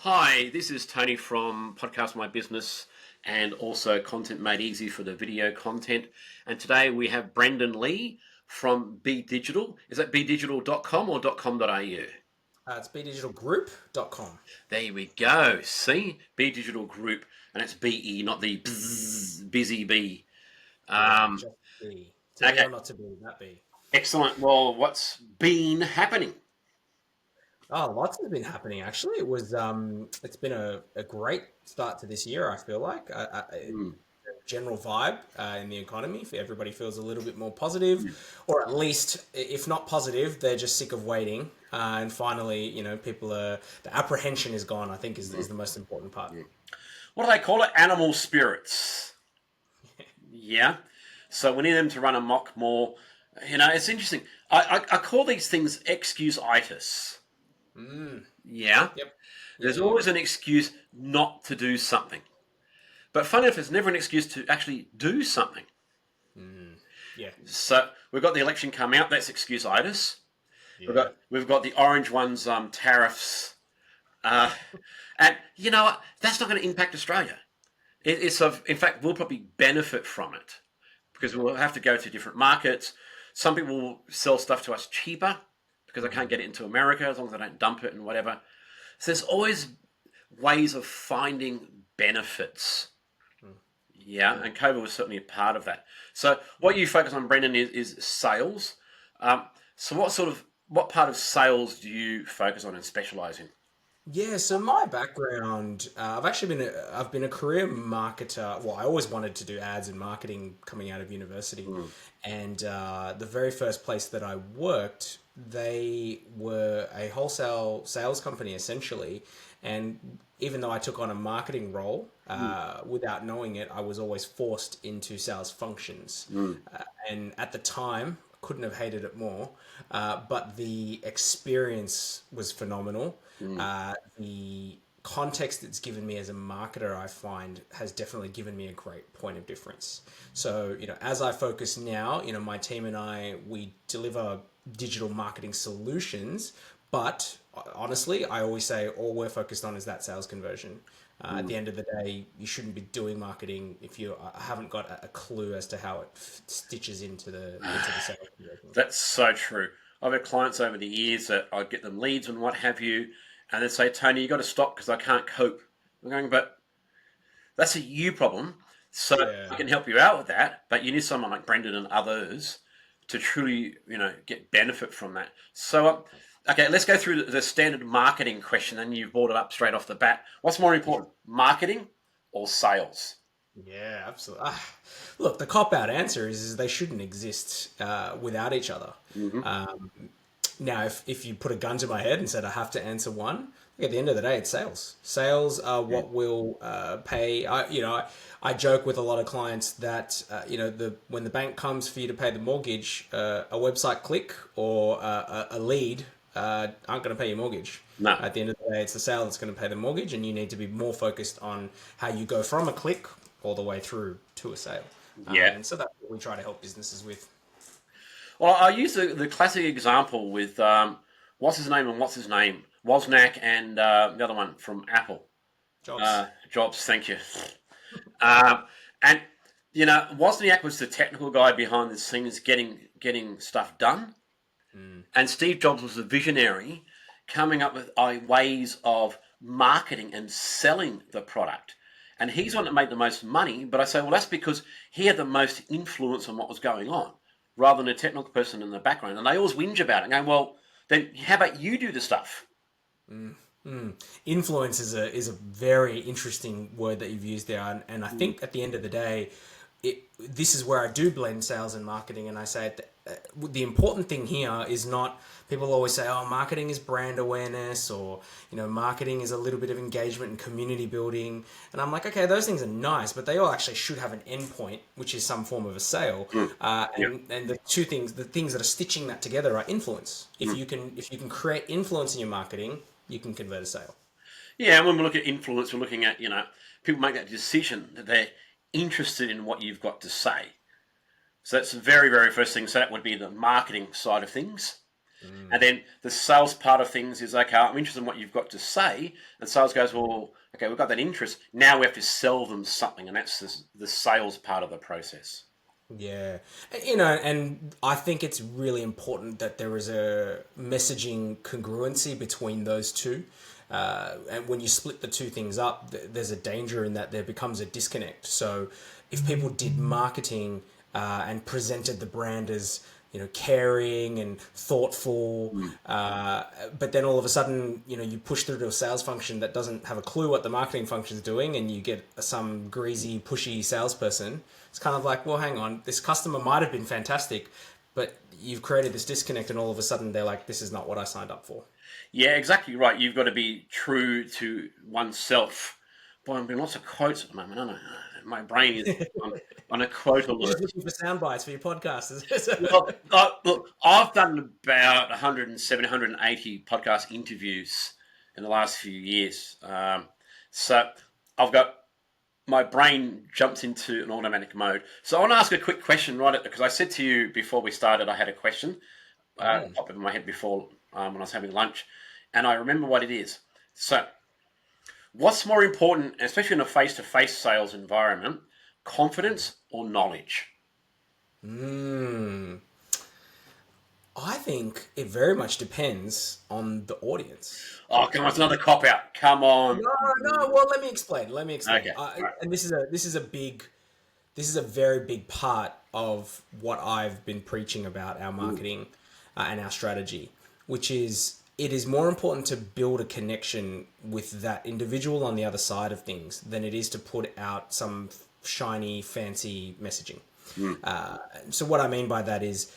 Hi, this is Tony from Podcast My Business and also Content Made Easy for the video content. And today we have Brendan Lee from Be Digital. Is that bedigital.com or .com.au? It's bdigitalgroup.com. There we go. See? Be Digital Group. And it's BE, not the busy bee. Just be. To be Okay, or not to be, that be. excellent. Well, what's been happening? Oh, lots has been happening actually. It's been a great start to this year, I feel like. Mm, General vibe in the economy. Everybody feels a little bit more positive, or at least, if not positive, they're just sick of waiting. And finally, the apprehension is gone, I think is the most important part. What do they call it? Animal spirits. Yeah. So we need them to run amok more. It's interesting. I call these things excuse-itis. Mm, Yeah. yep. There's Yeah. always an excuse not to do something. But funny enough, there's never an excuse to actually do something. Mm, yeah. So we've got the election coming out. That's excuse-itis. We've Yeah. got we've got the orange ones, tariffs. And you know what? That's not going to impact Australia. In fact, we'll probably benefit from it because Yeah. we'll have to go to different markets. Some people will sell stuff to us cheaper because I can't Mm, get it into America as long as I don't dump it and whatever. So there's always ways of finding benefits. mm, Yeah, yeah. and COVID was certainly a part of that. So what you focus on, Brendan, is sales. So what part of sales do you focus on and specialize in? Yeah, so my background, I've been a career marketer. Well, I always wanted to do ads and marketing coming out of university, Mm, and the very first place that I worked, they were a wholesale sales company essentially, and even though I took on a marketing role, mm, without knowing it, I was always forced into sales functions, mm, and at the time, couldn't have hated it more. But the experience was phenomenal. mm. The context it's given me as a marketer, I find, has definitely given me a great point of difference. So, as I focus now, my team and I, we deliver digital marketing solutions, but honestly, I always say all we're focused on is that sales conversion. At the end of the day, you shouldn't be doing marketing if you haven't got a clue as to how it stitches into the sales conversion. That's so true. I've had clients over the years that I get them leads and what have you, and they say, Tony, you got to stop because I can't cope. I'm going, but that's a you problem. So Yeah. I can help you out with that, but you need someone like Brendan and others to truly, get benefit from that. So, okay, let's go through the standard marketing question, and you've brought it up straight off the bat. What's more important, marketing or sales? Yeah, absolutely. Look, the cop out answer is they shouldn't exist without each other. Mm-hmm. Um, Now, if you put a gun to my head and said I have to answer one, at the end of the day, it's sales. Sales are Yeah. what will pay. I joke with a lot of clients that the when the bank comes for you to pay the mortgage, a website click or a lead aren't going to pay your mortgage. No. At the end of the day, it's the sale that's going to pay the mortgage, and you need to be more focused on how you go from a click all the way through to a sale. Yeah. And so that's what we try to help businesses with. Well, I use the classic example with what's his name and what's his name, Wozniak and the other one from Apple, Jobs. Jobs. Thank you. Um, and Wozniak was the technical guy behind the scenes getting stuff done, Mm, and Steve Jobs was the visionary, coming up with ways of marketing and selling the product. And he's the one that made the most money. But I say, well, that's because he had the most influence on what was going on, rather than a technical person in the background. And they always whinge about it, going, well, then how about you do the stuff? mm, mm. Influence is a very interesting word that you've used there, and I Mm, think at the end of the day, this is where I do blend sales and marketing, and I say that, the important thing here is not. People always say, "Oh, marketing is brand awareness," or marketing is a little bit of engagement and community building. And I'm like, okay, those things are nice, but they all actually should have an endpoint, which is some form of a sale. mm, yeah, And the things that are stitching that together are influence. mm. If you can create influence in your marketing, you can convert a sale. Yeah, and when we look at influence, we're looking at, people make that decision that they're interested in what you've got to say. So that's the very, very first thing. So that would be the marketing side of things. And then the sales part of things is, okay, I'm interested in what you've got to say. And sales goes, well, okay, we've got that interest. Now we have to sell them something. And that's the sales part of the process. Yeah. And I think it's really important that there is a messaging congruency between those two. And when you split the two things up, there's a danger in that there becomes a disconnect. So if people did marketing and presented the brand as, caring and thoughtful, but then all of a sudden, you push through to a sales function that doesn't have a clue what the marketing function is doing, and you get some greasy, pushy salesperson. It's kind of like, well, hang on, this customer might have been fantastic, but you've created this disconnect, and all of a sudden they're like, this is not what I signed up for. Yeah, exactly right. You've got to be true to oneself. Boy, I'm doing lots of quotes at the moment, aren't I? My brain is on a quote You're alert. just looking for sound bites for your podcast. Well, look, I've done about 170, 180 podcast interviews in the last few years. So I've got my brain jumps into an automatic mode. So I want to ask a quick question, right? Because I said to you before we started, I had a question popped up in my head before when I was having lunch, and I remember what it is. So, what's more important, especially in a face-to-face sales environment, confidence or knowledge? I think it very much depends on the audience. Oh, come on, it's another cop out. Come on. No. Well, let me explain. Okay. Right. And this is a very big part of what I've been preaching about our marketing and our strategy, which is it is more important to build a connection with that individual on the other side of things than it is to put out some shiny, fancy messaging. So what I mean by that is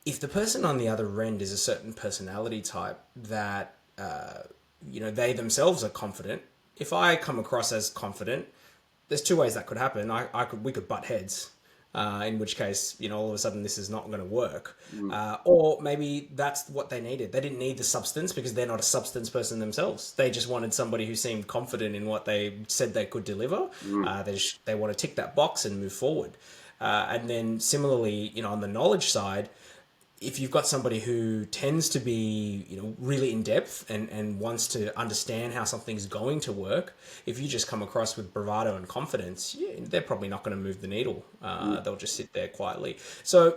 if the person on the other end is a certain personality type that, they themselves are confident, if I come across as confident, there's two ways that could happen. We could butt heads, in which case, all of a sudden this is not going to work. Or maybe that's what they needed. They didn't need the substance because they're not a substance person themselves. They just wanted somebody who seemed confident in what they said they could deliver. They want to tick that box and move forward. And then similarly, on the knowledge side, if you've got somebody who tends to be, really in depth and wants to understand how something's going to work, if you just come across with bravado and confidence, they're probably not going to move the needle. They'll just sit there quietly. So,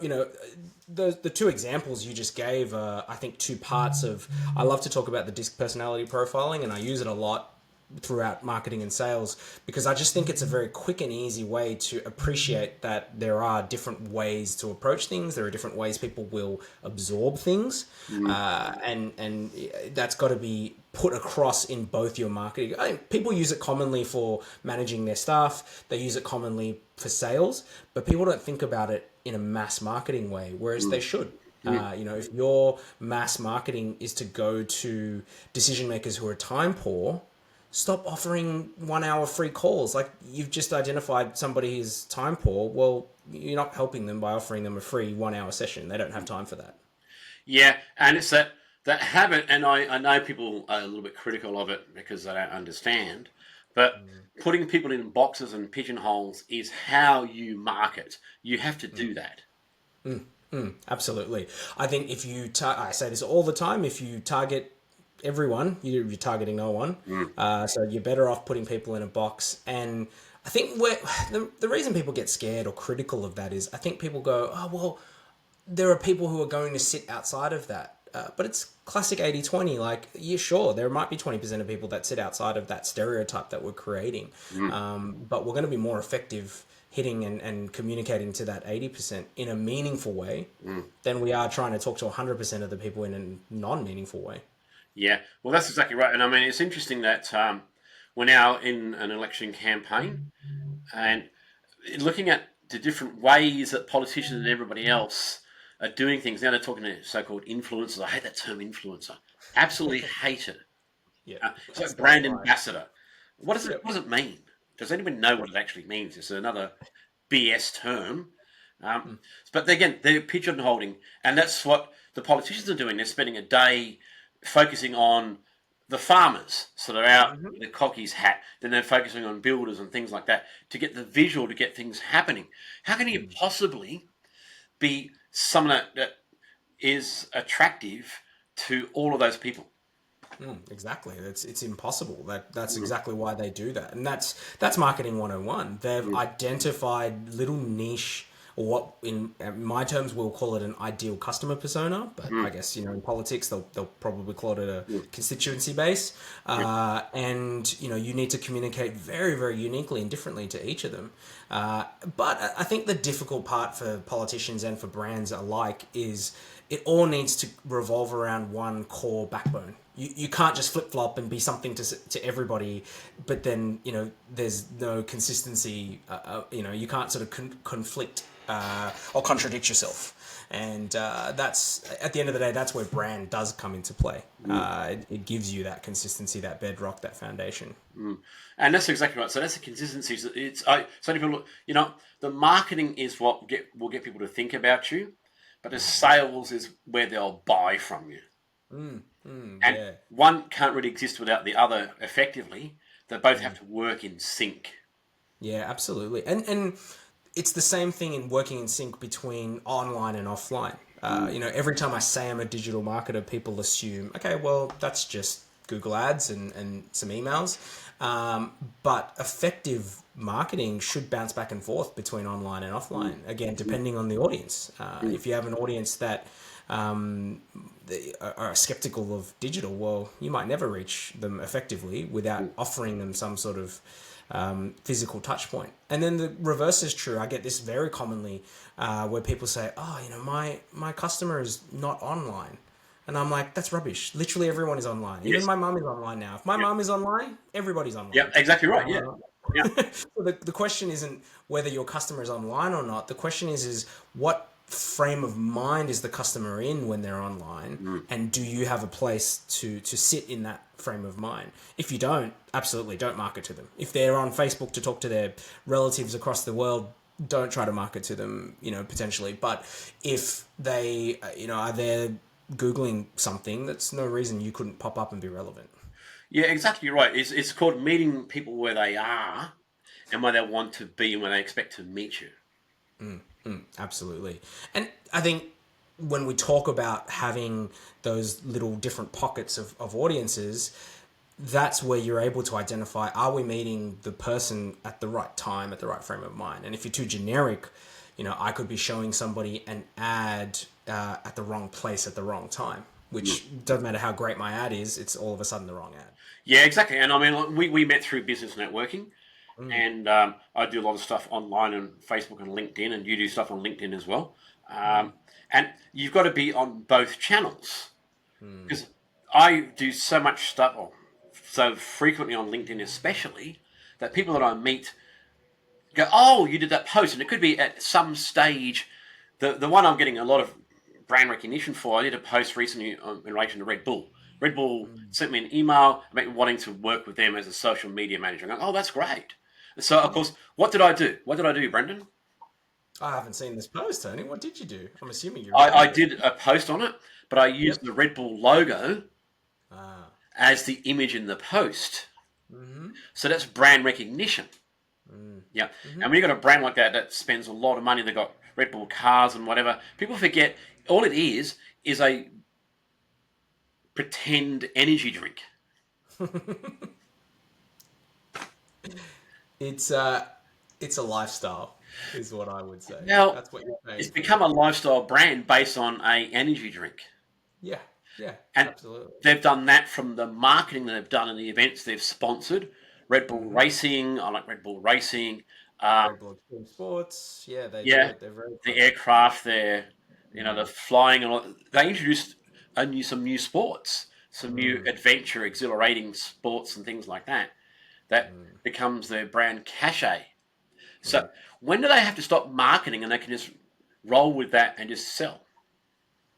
the two examples you just gave are, I think, two parts of, I love to talk about the DISC personality profiling, and I use it a lot throughout marketing and sales because I just think it's a very quick and easy way to appreciate that there are different ways to approach things. There are different ways people will absorb things, and that's got to be put across in both your marketing. People use it commonly for managing their staff. They use it commonly for sales, but people don't think about it in a mass marketing way, whereas they should. If your mass marketing is to go to decision makers who are time poor, stop offering 1 hour free calls. Like, you've just identified somebody who's time poor. Well, you're not helping them by offering them a free 1 hour session. They don't have time for that. Yeah, and it's that habit, and I know people are a little bit critical of it because they don't understand, but putting people in boxes and pigeonholes is how you market. You have to do that. Absolutely. I think if you, I say this all the time, if you target everyone, you're targeting no one. So you're better off putting people in a box. And I think the reason people get scared or critical of that is I think people go, oh, well, there are people who are going to sit outside of that. But it's classic 80-20. Like, yeah, sure, there might be 20% of people that sit outside of that stereotype that we're creating. But we're going to be more effective hitting and communicating to that 80% in a meaningful way than we are trying to talk to 100% of the people in a non-meaningful way. Yeah, well, that's exactly right. And I mean, it's interesting that we're now in an election campaign and looking at the different ways that politicians and everybody else are doing things. Now they're talking to so-called influencers. I hate that term influencer. Absolutely hate it. Yeah, It's like brand right. ambassador. What does it mean? Does anyone know what it actually means? It's another BS term. But again, they're pigeonholing, and that's what the politicians are doing. They're spending a day focusing on the farmers, so they're out in the cocky's hat. Then they're focusing on builders and things like that to get the visual, to get things happening. How can you possibly be someone that is attractive to all of those people. Exactly. It's impossible. That's exactly why they do that. And that's marketing 101. They've identified little niche, or what in my terms we'll call it an ideal customer persona, but I guess in politics they'll probably call it a constituency base. And you need to communicate very, very uniquely and differently to each of them. But I think the difficult part for politicians and for brands alike is it all needs to revolve around one core backbone. You can't just flip flop and be something to everybody, but then there's no consistency. You can't sort of conflict or contradict yourself, and that's at the end of the day that's where brand does come into play. It gives you that consistency, that bedrock, that foundation. And that's exactly right. So that's the consistency. So many people, the marketing is what will get people to think about you, but the sales is where they'll buy from you. And one can't really exist without the other effectively. They both have to work in sync. Yeah, absolutely. And it's the same thing in working in sync between online and offline. Every time I say I'm a digital marketer, people assume, okay, well, that's just Google Ads and some emails. But effective marketing should bounce back and forth between online and offline, again, depending on the audience. If you have an audience that are skeptical of digital, well, you might never reach them effectively without offering them some sort of physical touch point. And then the reverse is true. I get this very commonly where people say, my customer is not online. And I'm like, that's rubbish. Literally everyone is online. Yes. Even my mum is online now. If my mum is online, everybody's online. Yeah, exactly right. Yeah. So the question isn't whether your customer is online or not. The question is what frame of mind is the customer in when they're online, and do you have a place to sit in that frame of mind? If you don't, absolutely don't market to them. If they're on Facebook to talk to their relatives across the world, don't try to market to them, potentially. But if they are there Googling something, that's no reason you couldn't pop up and be relevant. Yeah, exactly right. It's called meeting people where they are and where they want to be and where they expect to meet you. Absolutely. And I think when we talk about having those little different pockets of audiences, that's where you're able to identify, are we meeting the person at the right time, at the right frame of mind? And if you're too generic, I could be showing somebody an ad at the wrong place at the wrong time, which doesn't matter how great my ad is, it's all of a sudden the wrong ad. Yeah, exactly. And I mean, we met through business networking, and I do a lot of stuff online on Facebook and LinkedIn, and you do stuff on LinkedIn as well. And you've got to be on both channels, because I do so much stuff, so frequently on LinkedIn especially, that people that I meet go, oh, you did that post. And it could be at some stage, the one I'm getting a lot of brand recognition for, I did a post recently in relation to Red Bull. Red Bull sent me an email about wanting to work with them as a social media manager. I'm going, oh, that's great. So, of course, what did I do? What did I do, Brendan? I haven't seen this post, Tony. What did you do? I'm assuming I did a post on it, but I used the Red Bull logo as the image in the post. So that's brand recognition. Yeah. And when you've got a brand like that spends a lot of money, they've got Red Bull cars and whatever, people forget all it is a pretend energy drink. It's a lifestyle, is what I would say. Now, that's what you're saying. It's become a lifestyle brand based on a energy drink. Yeah, and absolutely. They've done that from the marketing that they've done and the events they've sponsored. Red Bull Racing, I like Red Bull Racing. Red Bull Extreme Sports, they're very the aircraft, the flying, and all. They introduced some new sports, some new adventure, exhilarating sports and things like that. That becomes their brand cachet. So when do they have to stop marketing and they can just roll with that and just sell?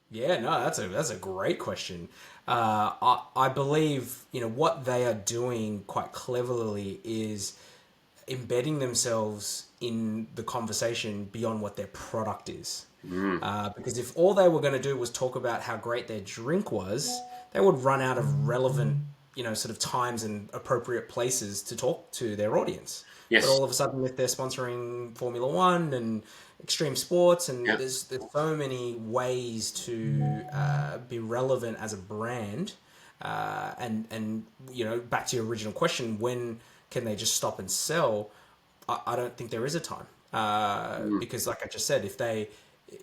Yeah, no, that's a great question. I believe what they are doing quite cleverly is embedding themselves in the conversation beyond what their product is. Because if all they were going to do was talk about how great their drink was, they would run out of relevant sort of times and appropriate places to talk to their audience. But Yes. all of a sudden, if they're sponsoring Formula One and extreme sports, and Yeah. there's so many ways to be relevant as a brand, and back to your original question, when can they just stop and sell? I don't think there is a time, because, like I just said,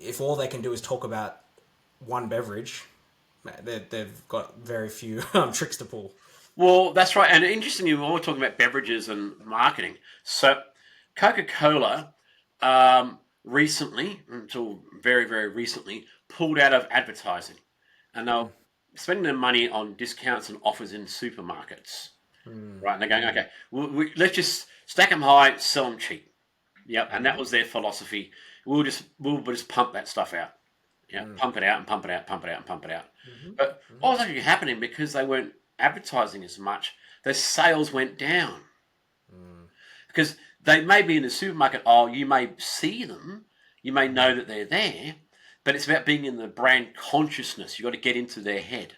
if all they can do is talk about one beverage, they've got very few tricks to pull. Well, that's right. And interestingly, we're all talking about beverages and marketing. So, Coca-Cola recently, until very, very recently, pulled out of advertising. And they're spending their money on discounts and offers in supermarkets. Right. And they're going, okay, let's just stack them high, sell them cheap. Yep. And that was their philosophy. We'll just pump that stuff out. Yeah, pump it out and pump it out, pump it out and pump it out. But what was actually happening, because they weren't advertising as much, their sales went down. Because they may be in the supermarket, you may see them, you may know that they're there, but it's about being in the brand consciousness. You've got to get into their head.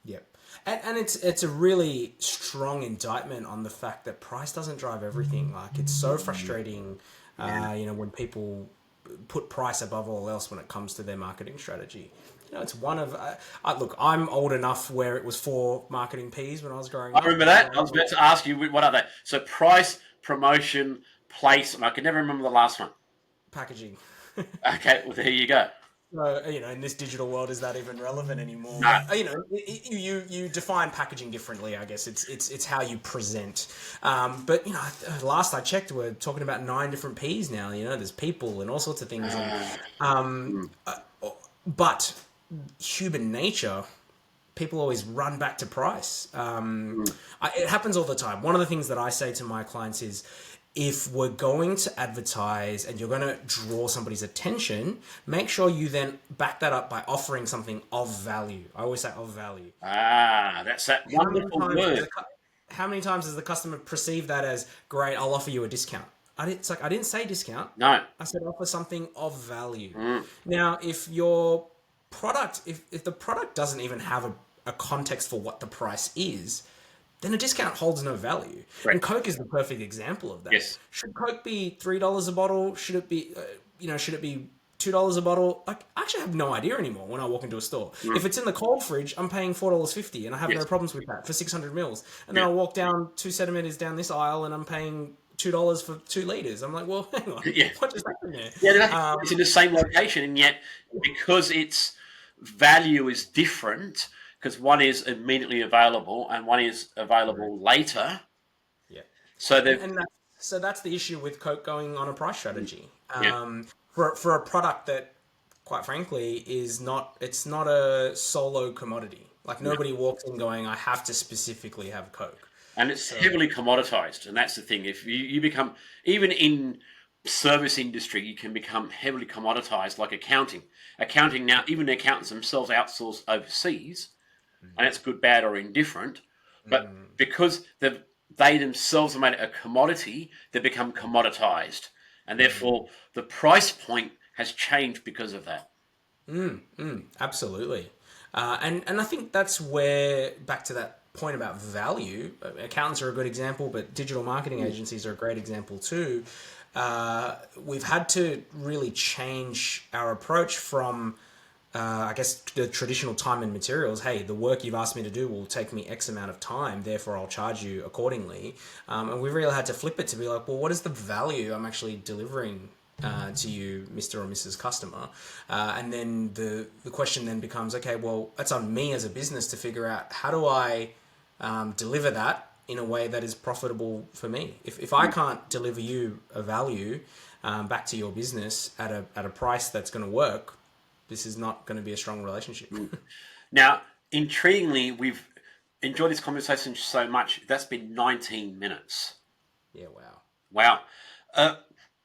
Yep. And it's a really strong indictment on the fact that price doesn't drive everything. Like, it's so frustrating, when people put price above all else when it comes to their marketing strategy. It's one of look. I'm old enough where it was 4 marketing P's when I was growing I up. remember that. I was about to ask you, what are they? So price, promotion, place, and I can never remember the last one. Packaging. Okay, well, there you go. So, in this digital world, is that even relevant anymore? No. You define packaging differently. I guess it's how you present. But last I checked, we're talking about 9 different P's now. There's people and all sorts of things. But human nature, people always run back to price. It happens all the time. One of the things that I say to my clients is, if we're going to advertise and you're going to draw somebody's attention, make sure you then back that up by offering something of value. I always say of value. That's that wonderful word. How many times does the customer perceive that as, great, I'll offer you a discount? I didn't say discount. No. I said offer something of value. Now, if your product, if the product doesn't even have a context for what the price is, then a discount holds no value. Right. And Coke is the perfect example of that. Yes. Should Coke be $3 a bottle? Should it be, should it be $2 a bottle? I actually have no idea anymore when I walk into a store. If it's in the cold fridge, I'm paying $4.50, and I have no problems with that for 600 mils. And then I walk down 2 centimeters down this aisle, and I'm paying $2 for 2 liters. I'm like, well, hang on, what just happened there? Yeah, it's in the same location, and yet because its value is different, because one is immediately available and one is available later. Yeah. So that's the issue with Coke going on a price strategy. For a product that, quite frankly, it's not a solo commodity. Like, nobody walks in going, I have to specifically have Coke. And it's heavily commoditized, and that's the thing. If you become, even in service industry, you can become heavily commoditized, like accounting. Accounting now, even the accountants themselves outsource overseas, and it's good, bad, or indifferent. But because they themselves have made it a commodity, they become commoditized, and therefore the price point has changed because of that. Absolutely. And I think that's where, back to that point about value, accountants are a good example, but digital marketing agencies are a great example too. We've had to really change our approach from, I guess, the traditional time and materials. Hey, the work you've asked me to do will take me X amount of time, therefore I'll charge you accordingly. And we really had to flip it to be like, well, what is the value I'm actually delivering to you, Mr. or Mrs. Customer? And then the question then becomes, okay, well, that's on me as a business to figure out, how do I deliver that in a way that is profitable for me? If I can't deliver you a value back to your business at a price that's going to work, this is not going to be a strong relationship. Now, intriguingly, we've enjoyed this conversation so much. That's been 19 minutes. Yeah, wow.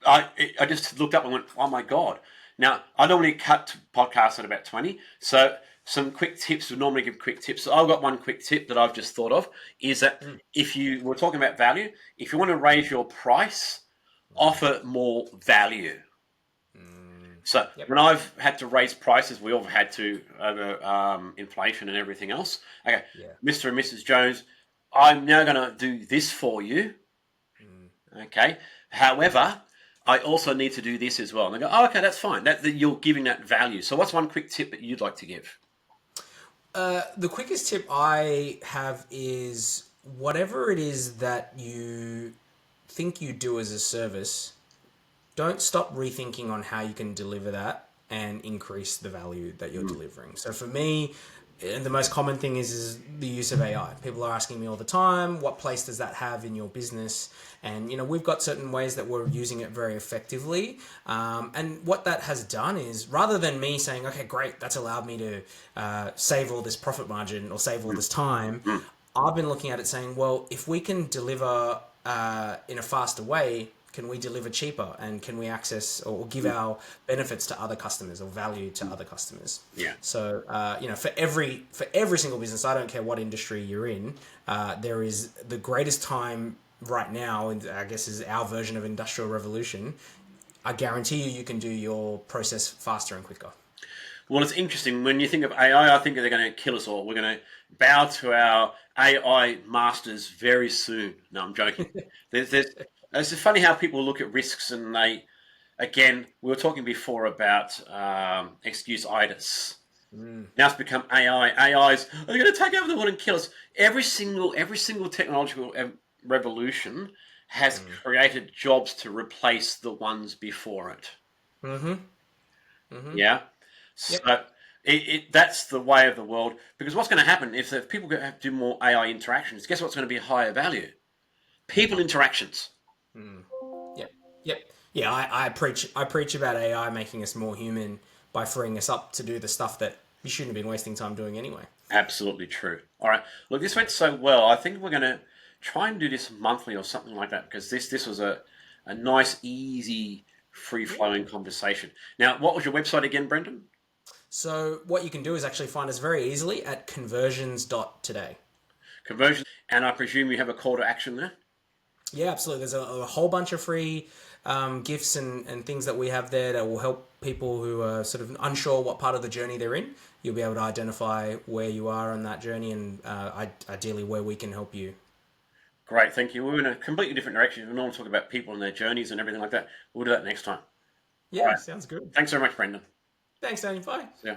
I just looked up and went, oh my God. Now, I normally cut podcasts at about 20. So some quick tips, we normally give quick tips. So I've got one quick tip that I've just thought of, is that if we're talking about value, if you want to raise your price, offer more value. So Yep. when I've had to raise prices, we all have had to over inflation and everything else. Okay, Yeah. Mr. and Mrs. Jones, I'm now going to do this for you. Okay. However, I also need to do this as well. And they go, oh, okay, that's fine. That you're giving that value. So what's one quick tip that you'd like to give? The quickest tip I have is whatever it is that you think you do as a service, don't stop rethinking on how you can deliver that and increase the value that you're delivering. So for me, the most common thing is the use of AI. People are asking me all the time, what place does that have in your business? And we've got certain ways that we're using it very effectively. And what that has done is, rather than me saying, okay, great, that's allowed me to save all this profit margin or save all this time, I've been looking at it saying, well, if we can deliver in a faster way, can we deliver cheaper, and can we access or give our benefits to other customers or value to other customers? Yeah. So for every single business, I don't care what industry you're in, there is the greatest time right now, and I guess is our version of industrial revolution. I guarantee you can do your process faster and quicker. Well, it's interesting. When you think of AI, I think they're going to kill us all. We're going to bow to our AI masters very soon. No, I'm joking. It's funny how people look at risks and again, we were talking before about excuse-itis. Now it's become AI. AIs are going to take over the world and kill us. Every single technological revolution has created jobs to replace the ones before it. Yeah. So Yep. that's the way of the world. Because what's going to happen if people have to do more AI interactions, guess what's going to be higher value? People interactions. Yep. Yep. Yeah, I preach about AI making us more human by freeing us up to do the stuff that we shouldn't have been wasting time doing anyway. Absolutely true. All right. Look, this went so well. I think we're going to try and do this monthly or something like that, because this was a nice, easy, free-flowing conversation. Now, what was your website again, Brendan? So what you can do is actually find us very easily at conversions.today. Conversion. And I presume you have a call to action there? Yeah, absolutely. There's a whole bunch of free gifts and things that we have there that will help people who are sort of unsure what part of the journey they're in. You'll be able to identify where you are on that journey and ideally where we can help you. Great, thank you. We're in a completely different direction. We normally talk about people and their journeys and everything like that. We'll do that next time. All Yeah, right. sounds good. Thanks very much, Brendan. Thanks, Daniel. Bye. Yeah.